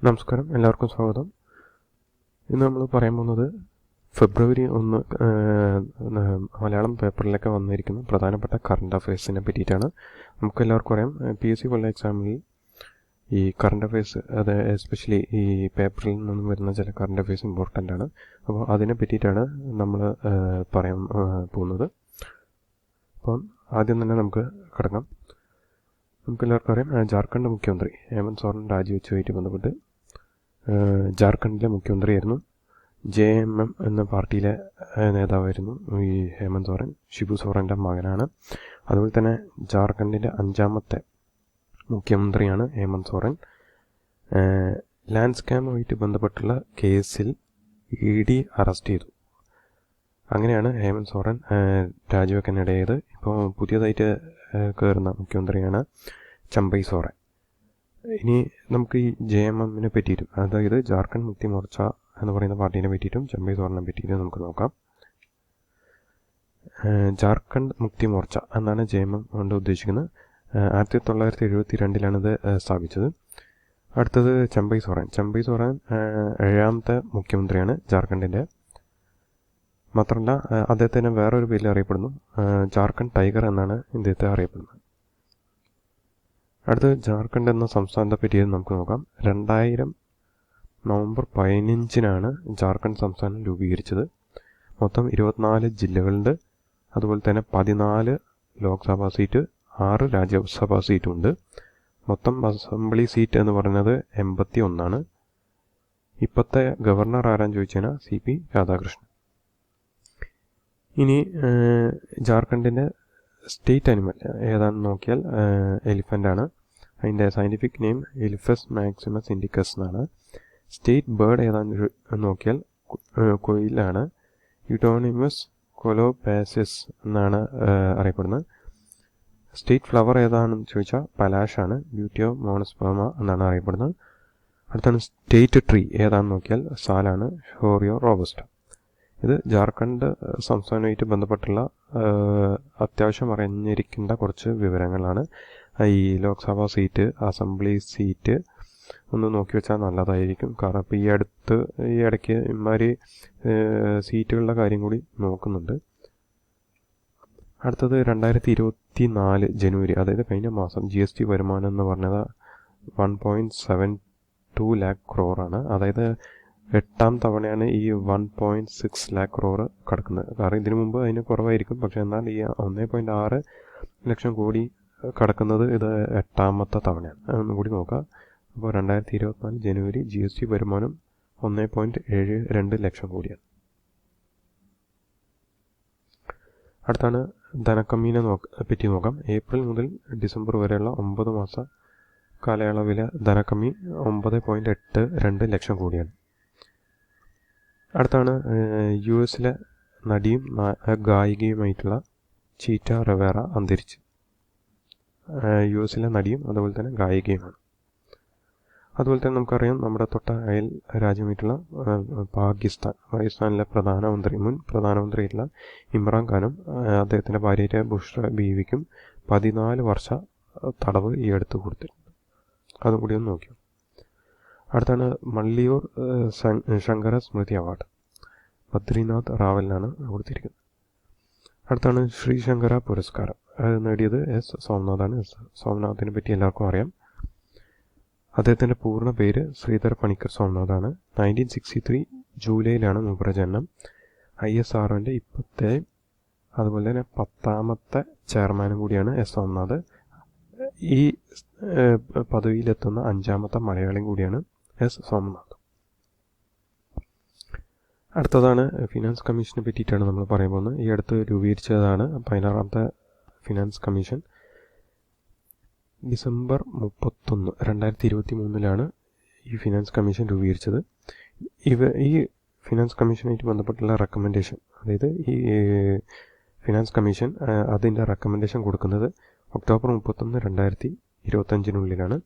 നമസ്കാരം, എല്ലാവർക്കും സ്വാഗതം. ഇന്ന് നമ്മൾ പറയാൻ പോകുന്നത് ഫെബ്രുവരി 1 മലയാളം പേപ്പറിലൊക്കെ വന്നിരിക്കുന്ന പ്രധാനപ്പെട്ട കറണ്ട് അഫയേഴ്സിനെ പറ്റിയിട്ടാണ്. നമുക്ക് എല്ലാവർക്കും അറിയാം, PSC കൊല്ല എക്സാമിൽ ഈ കറണ്ട് അഫയേഴ്സ്, അത് എസ്പെഷ്യലി ഈ പേപ്പറിൽ നിന്നും വരുന്ന ചില കറണ്ട് അഫയേഴ്സ് ഇമ്പോർട്ടൻ്റ് ആണ്. അപ്പോൾ അതിനെ പറ്റിയിട്ടാണ് നമ്മൾ പറയാൻ പോകുന്നത്. അപ്പം ആദ്യം തന്നെ നമുക്ക് കിടക്കാം. നമുക്കെല്ലാവർക്കും അറിയാം, ജാർഖണ്ഡ് മുഖ്യമന്ത്രി ഹേമന്ത് സോറൻ രാജിവെച്ചുമായിട്ട് ബന്ധപ്പെട്ട് ജാർഖണ്ഡിലെ മുഖ്യമന്ത്രിയായിരുന്നു. JMM എന്ന പാർട്ടിയിലെ നേതാവായിരുന്നു ഈ ഹേമന്ത് സോറൻ. ഷിബു സോറൻ്റെ മകനാണ്. അതുപോലെ തന്നെ ജാർഖണ്ഡിൻ്റെ 5ാമത്തെ മുഖ്യമന്ത്രിയാണ് ഹേമന്ത് സോറൻ. ലാൻഡ് സ്കാമുമായിട്ട് ബന്ധപ്പെട്ടുള്ള കേസിൽ ED അറസ്റ്റ് ചെയ്തു. അങ്ങനെയാണ് ഹേമന്ത് സോറൻ രാജിവെക്കാനിടയായത്. ഇപ്പോൾ പുതിയതായിട്ട് കയറുന്ന മുഖ്യമന്ത്രിയാണ് ചമ്പൈ സോറൻ. ഇനി നമുക്ക് ഈ JMM പറ്റിയിട്ടും, അതായത് ജാർഖണ്ഡ് മുക്തി മോർച്ച എന്ന് പറയുന്ന പാർട്ടീനെ പറ്റിയിട്ടും ചമ്പൈ സോറനെ പറ്റിയിട്ടും നമുക്ക് നോക്കാം. ജാർഖണ്ഡ് മുക്തി മോർച്ച എന്നാണ് JMM കൊണ്ട് ഉദ്ദേശിക്കുന്നത്. 1972 ഇത് സ്ഥാപിച്ചത്. അടുത്തത് ചമ്പൈ സോറൻ. ചമ്പൈ സോറൻ 7ാമത്തെ മുഖ്യമന്ത്രിയാണ് ജാർഖണ്ഡിൻ്റെ. മാത്രമല്ല, അദ്ദേഹത്തിന് വേറൊരു പേരിൽ അറിയപ്പെടുന്നു, ജാർഖണ്ഡ് ടൈഗർ എന്നാണ് ഇദ്ദേഹത്തെ അറിയപ്പെടുന്നത്. അടുത്ത് ജാർഖണ്ഡ് എന്ന സംസ്ഥാനത്തെ പറ്റി നമുക്ക് നോക്കാം. 2000 നവംബർ 15 ജാർഖണ്ഡ് സംസ്ഥാനം രൂപീകരിച്ചത്. മൊത്തം 24 ജില്ലകളുണ്ട്. അതുപോലെ തന്നെ 14 ലോക്സഭാ സീറ്റ്, 6 രാജ്യസഭാ സീറ്റുണ്ട്. മൊത്തം അസംബ്ലി സീറ്റ് എന്ന് പറയുന്നത് 81. ഇപ്പോഴത്തെ ഗവർണർ ആരാന്ന് ചോദിച്ചു കഴിഞ്ഞാൽ CP രാധാകൃഷ്ണൻ. ഇനി ജാർഖണ്ഡിൻ്റെ സ്റ്റേറ്റ് അനിമൽ ഏതാണെന്ന് നോക്കിയാൽ എലിഫൻ്റ് ആണ്. അതിൻ്റെ scientific name Eliphaz maximus indicus എന്നാണ്. സ്റ്റേറ്റ് ബേർഡ് ഏതാണെന്ന് നോക്കിയാൽ കൊയിലാണ്. യൂട്ടോണിമസ് കൊലോപാസിസ് എന്നാണ് അറിയപ്പെടുന്നത്. സ്റ്റേറ്റ് ഫ്ലവർ ഏതാണെന്ന് ചോദിച്ചാൽ പലാഷാണ്. ബ്യൂട്ടി ഓഫ് മോണോസ്പെർമ എന്നാണ് അറിയപ്പെടുന്നത്. അടുത്താണ് സ്റ്റേറ്റ് ട്രീ ഏതാണെന്ന് നോക്കിയാൽ സാലാണ്, ഹോറിയോ റോബസ്റ്റ. ഇത് ജാർഖണ്ഡ് സംസ്ഥാനവുമായിട്ട് ബന്ധപ്പെട്ടുള്ള അത്യാവശ്യം അറിഞ്ഞിരിക്കേണ്ട കുറച്ച് വിവരങ്ങളാണ്. ഈ ലോക്സഭാ സീറ്റ്, അസംബ്ലി സീറ്റ് ഒന്ന് നോക്കി വെച്ചാൽ നല്ലതായിരിക്കും. കാരണം ഇപ്പോൾ ഈ ഇടയ്ക്ക് ഇമാതിരി സീറ്റുകളുടെ കാര്യം കൂടി നോക്കുന്നുണ്ട്. അടുത്തത് 2024 ജനുവരി, അതായത് കഴിഞ്ഞ മാസം GST വരുമാനം എന്ന് പറഞ്ഞത് 1.72 lakh crore. അതായത് 8ാം തവണയാണ് ഈ 1.6 lakh crore കടക്കുന്നത്. കാരണം ഇതിനു മുമ്പ് അതിന് കുറവായിരിക്കും, പക്ഷെ എന്നാൽ ഈ 1.6 ലക്ഷം കോടി കടക്കുന്നത് ഇത് 8ാമത്തെ തവണയാണ്. അതൊന്നും കൂടി നോക്കാം. അപ്പോൾ 2024 ജനുവരി GST വരുമാനം 1.72 ലക്ഷം കോടിയാണ്. അടുത്താണ് ധനക്കമ്മീനെ പറ്റി നോക്കാം. ഏപ്രിൽ മുതൽ ഡിസംബർ വരെയുള്ള 9 മാസ കാലയളവിലെ ധനക്കമ്മി 9.82 ലക്ഷം കോടിയാണ്. അടുത്താണ് US നടിയും ഗായികയുമായിട്ടുള്ള ചീറ്റ റവേറ അന്തരിച്ചു. US നടിയും അതുപോലെ തന്നെ ഗായികയുമാണ്. അതുപോലെ തന്നെ നമുക്കറിയാം, നമ്മുടെ തൊട്ട അയൽ രാജ്യമായിട്ടുള്ള പാകിസ്ഥാനിലെ മുൻ പ്രധാനമന്ത്രിയായിട്ടുള്ള ഇമ്രാൻഖാനും അദ്ദേഹത്തിൻ്റെ ഭാര്യയുടെ ബുഷ്ര ബീവിക്കും 14 വർഷ തടവ് ഈ അടുത്ത് കൊടുത്തിട്ടുണ്ട്. അതും കൂടി ഒന്ന് നോക്കിയോ. അടുത്താണ് മള്ളിയൂർ ശങ്കര സ്മൃതി അവാർഡ്, ബദ്രിനാഥ് റാവലിനാണ് കൊടുത്തിരിക്കുന്നത്. അടുത്താണ് ശ്രീശങ്കര പുരസ്കാരം. അത് നേടിയത് S. സോമനാഥാണ്. സോമനാഥിനെ പറ്റി എല്ലാവർക്കും അറിയാം. അദ്ദേഹത്തിൻ്റെ പൂർണ്ണ പേര് ശ്രീധർ പണിക്കർ സോമനാഥാണ്. 1963 ജൂലൈയിലാണ് മൂപ്പരുടെ ജനനം. ISROൻ്റെ ഇപ്പോഴത്തെ അതുപോലെ തന്നെ 10ാമത്തെ ചെയർമാനും കൂടിയാണ് S. സോമനാഥ്. ഈ പദവിയിലെത്തുന്ന 5ാമത്തെ മലയാളിയും കൂടിയാണ് S. സോമനാഥ്. അടുത്തതാണ് ഫിനാൻസ് കമ്മീഷനെ പറ്റിയിട്ടാണ് നമ്മൾ പറയാൻ പോകുന്നത്. ഈ അടുത്ത് രൂപീകരിച്ചതാണ് 16ാമത്തെ ഫിനാൻസ് കമ്മീഷൻ. ഡിസംബർ 31, 2023 ഈ ഫിനാൻസ് കമ്മീഷൻ രൂപീകരിച്ചത്. ഈ ഫിനാൻസ് കമ്മീഷനുമായിട്ട് ബന്ധപ്പെട്ടുള്ള റെക്കമെൻഡേഷൻ, അതായത് ഈ ഫിനാൻസ് കമ്മീഷൻ അതിൻ്റെ റെക്കമെൻഡേഷൻ കൊടുക്കുന്നത് ഒക്ടോബർ 31, 2025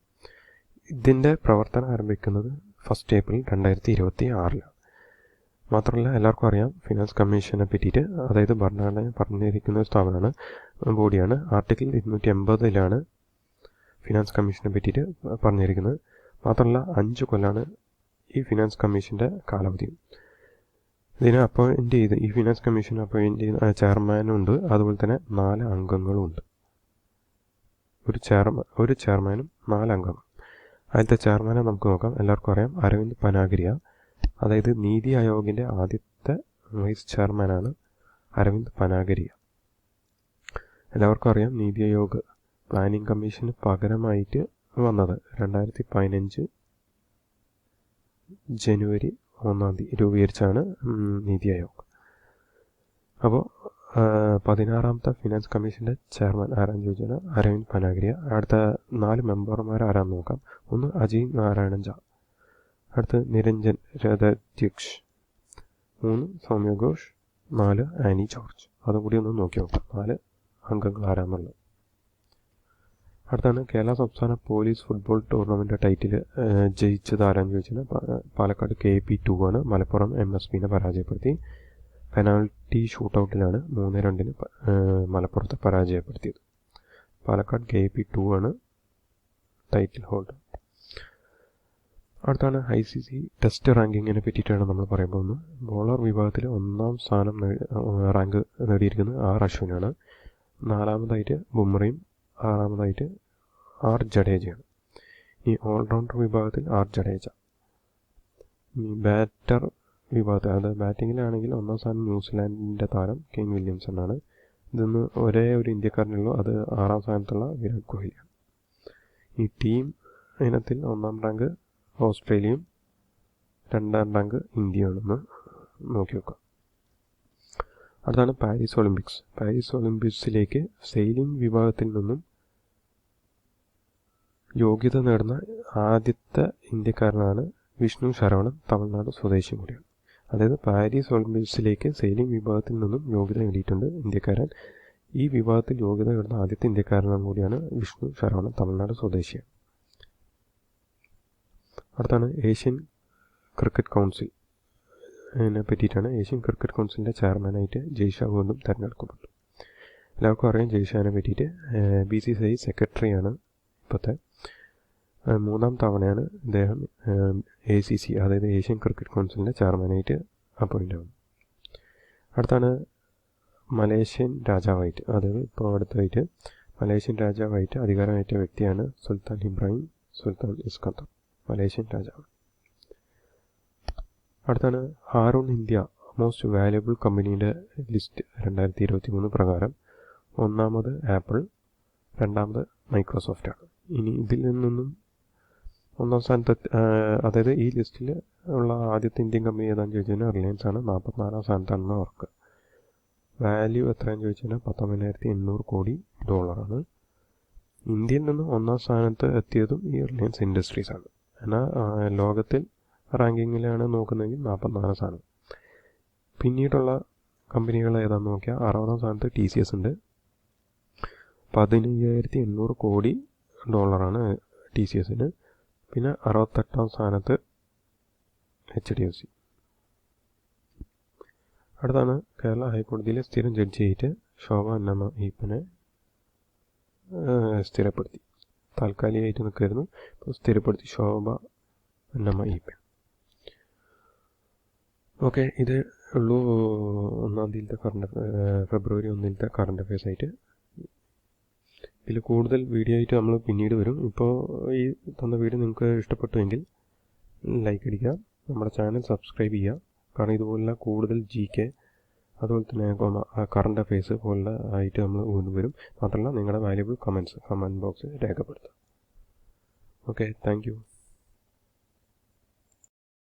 ഇതിൻ്റെ പ്രവർത്തനം ആരംഭിക്കുന്നത് 1 ഏപ്രിൽ 2026. മാത്രമല്ല, എല്ലാവർക്കും അറിയാം, ഫിനാൻസ് കമ്മീഷനെ പറ്റിയിട്ട്, അതായത് ഭരണഘടന പറഞ്ഞിരിക്കുന്ന സ്ഥാപനമാണ്, ബോഡിയാണ്. ആർട്ടിക്കിൾ 280 ഫിനാൻസ് കമ്മീഷനെ പറ്റിയിട്ട് പറഞ്ഞിരിക്കുന്നത്. മാത്രമല്ല 5 കൊല്ലമാണ് ഈ ഫിനാൻസ് കമ്മീഷൻ്റെ കാലാവധി. ഇതിനെ അപ്പോയിൻ്റ് ചെയ്ത് ഈ ഫിനാൻസ് കമ്മീഷൻ അപ്പോയിൻ്റ് ചെയ്യുന്ന ചെയർമാനും ഉണ്ട്, അതുപോലെ തന്നെ 4 അംഗങ്ങളും ഉണ്ട്. ഒരു ചെയർമാനും 4 അംഗങ്ങളും. ആദ്യത്തെ ചെയർമാനെ നമുക്ക് നോക്കാം. എല്ലാവർക്കും അറിയാം, അരവിന്ദ് പനാഗരിയ. അതായത് നീതി ആയോഗിൻ്റെ ആദ്യത്തെ വൈസ് ചെയർമാനാണ് അരവിന്ദ് പനാഗരിയ. എല്ലാവർക്കും അറിയാം, നീതി ആയോഗ് പ്ലാനിംഗ് കമ്മീഷന് പകരമായിട്ട് വന്നത് 2015 ജനുവരി 1 രൂപീകരിച്ചാണ് നീതി ആയോഗ്. അപ്പോൾ 16ാമത്തെ ഫിനാൻസ് കമ്മീഷൻ്റെ ചെയർമാൻ ആരാന്ന് ചോദിച്ചാൽ അരവിന്ദ് പനാഗരിയ. അടുത്ത 4 മെമ്പർമാർ ആരാന്ന് നോക്കാം. ഒന്ന് അജയ് നാരായണൻ ഝാ, അടുത്ത് നിരഞ്ജൻ രഥധ്യക്ഷ്, 3 സൗമ്യ ഘോഷ്, 4 ആനി ജോർജ്. അതും കൂടി ഒന്ന് നോക്കി നോക്കാം, 4 അംഗങ്ങൾ ആരാന്നുള്ളത്. അടുത്താണ് കേരള സംസ്ഥാന പോലീസ് ഫുട്ബോൾ ടൂർണമെൻ്റ് ടൈറ്റിൽ ജയിച്ചത് ആരാന്ന് ചോദിച്ചാൽ പാലക്കാട് KP2 ആണ്. മലപ്പുറം MSPനെ പരാജയപ്പെടുത്തി. പെനാൽറ്റി ഷൂട്ടൗട്ടിലാണ് 3-2 മലപ്പുറത്തെ പരാജയപ്പെടുത്തിയത്. പാലക്കാട് KP2 ആണ് ടൈറ്റിൽ ഹോൾഡർ. അടുത്താണ് ICC ടെസ്റ്റ് റാങ്കിങ്ങിനെ പറ്റിയിട്ടാണ് നമ്മൾ പറയാൻ പോകുന്നത്. ബോളർ വിഭാഗത്തിൽ 1ാം സ്ഥാനം റാങ്ക് നേടിയിരിക്കുന്നത് R അശ്വിനാണ്. 4ാമതായിട്ട് ബുംറയും 6ാമതായിട്ട് R ജഡേജയാണ്. ഈ ഓൾറൗണ്ടർ വിഭാഗത്തിൽ R ജഡേജ. ഈ ബാറ്റർ വിഭാഗത്തിൽ, അതായത് ബാറ്റിങ്ങിലാണെങ്കിൽ 1ാം സ്ഥാനം ന്യൂസിലാൻഡിൻ്റെ താരം കെയ്ൻ വില്യംസൺ ആണ്. ഇതൊന്ന് ഒരേ ഒരു ഇന്ത്യക്കാരനുള്ളൂ, അത് 6ാം സ്ഥാനത്തുള്ള വിരാട് കോഹ്ലിയാണ്. ഈ ടീം ഇനത്തിൽ 1ാം റാങ്ക് ഓസ്ട്രേലിയയും 2ാം റാങ്ക് ഇന്ത്യയാണെന്ന് നോക്കി വെക്കാം. അടുത്താണ് പാരീസ് ഒളിമ്പിക്സ്. പാരീസ് ഒളിമ്പിക്സിലേക്ക് സെയിലിംഗ് വിഭാഗത്തിൽ നിന്നും യോഗ്യത നേടുന്ന ആദ്യത്തെ ഇന്ത്യക്കാരനാണ് വിഷ്ണു ശരവണൻ, തമിഴ്നാട് സ്വദേശി കൂടിയാണ്. അതായത് പാരീസ് ഒളിമ്പിക്സിലേക്ക് സെയിലിംഗ് വിഭാഗത്തിൽ നിന്നും യോഗ്യത നേടിയിട്ടുണ്ട് ഇന്ത്യക്കാരൻ. ഈ വിഭാഗത്തിൽ യോഗ്യത നേടുന്ന ആദ്യത്തെ ഇന്ത്യക്കാരനും കൂടിയാണ് വിഷ്ണു ശരവണൻ, തമിഴ്നാട് സ്വദേശിയാണ്. അടുത്താണ് ഏഷ്യൻ ക്രിക്കറ്റ് കൗൺസിൽ പറ്റിയിട്ടാണ്. ഏഷ്യൻ ക്രിക്കറ്റ് കൗൺസിലിൻ്റെ ചെയർമാനായിട്ട് ജയ്ഷാ വീണ്ടും തിരഞ്ഞെടുക്കപ്പെട്ടു. എല്ലാവർക്കും അറിയാം ജയ്ഷാനെ പറ്റിയിട്ട്. BCCI സെക്രട്ടറിയാണ് ഇപ്പോഴത്തെ. 3ാം തവണയാണ് ഇദ്ദേഹം ACC, അതായത് ഏഷ്യൻ ക്രിക്കറ്റ് കൗൺസിലിൻ്റെ ചെയർമാനായിട്ട് അപ്പോയിൻ്റ് ആവുന്നത്. അടുത്താണ് മലേഷ്യൻ രാജാവായിട്ട്, അതായത് ഇപ്പോൾ അടുത്തായിട്ട് മലേഷ്യൻ രാജാവായിട്ട് അധികാരമേറ്റ വ്യക്തിയാണ് Sultan Ibrahim Sultan Iskandar, Malaysian രാജാവ്. അടുത്താണ് ഹാറൂൺ ഇന്ത്യ മോസ്റ്റ് വാല്യുബിൾ കമ്പനീൻ്റെ ലിസ്റ്റ് 2023 പ്രകാരം 1ാമത് ആപ്പിൾ, 2ാമത് മൈക്രോസോഫ്റ്റാണ്. ഇനി ഇതിൽ നിന്നും 1ാം സ്ഥാനത്ത്, അതായത് ഈ ലിസ്റ്റിൽ ഉള്ള ആദ്യത്തെ ഇന്ത്യൻ കമ്പനി ഏതാണെന്ന് ചോദിച്ചു കഴിഞ്ഞാൽ റിലയൻസ് ആണ്. 44ാം സ്ഥാനത്താണെന്ന് ഓർക്കുക. വാല്യൂ എത്രയാണെന്ന് ചോദിച്ചു കഴിഞ്ഞാൽ $19,800 കോടി ആണ്. ഇന്ത്യയിൽ നിന്ന് 1ാം സ്ഥാനത്ത് എത്തിയതും ഈ റിലയൻസ് ഇൻഡസ്ട്രീസ് ആണ്. എന്നാൽ ലോകത്തിൽ റാങ്കിങ്ങിലാണ് നോക്കുന്നതെങ്കിൽ 44ാം സ്ഥാനം. പിന്നീടുള്ള കമ്പനികൾ ഏതാണെന്ന് നോക്കിയാൽ 60ാം സ്ഥാനത്ത് TCS ഉണ്ട്. $15,800 കോടി ആണ് TCSന്. പിന്നെ 68ാം സ്ഥാനത്ത് HDFC. അടുത്താണ് കേരള ഹൈക്കോടതിയിലെ സ്ഥിരം ജഡ്ജിയായിട്ട് ശോഭ അന്നമ്മ ഈപ്പനെ സ്ഥിരപ്പെടുത്തി. താൽക്കാലികമായിട്ട് നിൽക്കുമായിരുന്നു, ഇപ്പോൾ സ്ഥിരപ്പെടുത്തി ശോഭ അന്നമ്മ ഈപ്പൻ. ഓക്കെ, ഇത് ഉള്ളൂ 1ാം തീയതിയിലത്തെ ഫെബ്രുവരി 1 കറണ്ട് അഫയേഴ്സ് ആയിട്ട്. ഇതിൽ കൂടുതൽ വീഡിയോ ആയിട്ട് നമ്മൾ പിന്നീട് വരും. ഇപ്പോൾ ഈ തന്ന വീഡിയോ നിങ്ങൾക്ക് ഇഷ്ടപ്പെട്ടുവെങ്കിൽ ലൈക്ക് അടിക്കുക, നമ്മുടെ ചാനൽ സബ്സ്ക്രൈബ് ചെയ്യുക. കാരണം ഇതുപോലുള്ള കൂടുതൽ GK അതുപോലെ തന്നെ കറണ്ട് അഫയേഴ്സ് പോലുള്ള ആയിട്ട് നമ്മൾ വീണ്ടും വരും. മാത്രമല്ല നിങ്ങളുടെ വാല്യുബിൾ കമൻറ്റ് ബോക്സ് രേഖപ്പെടുത്തുക. Okay, thank you.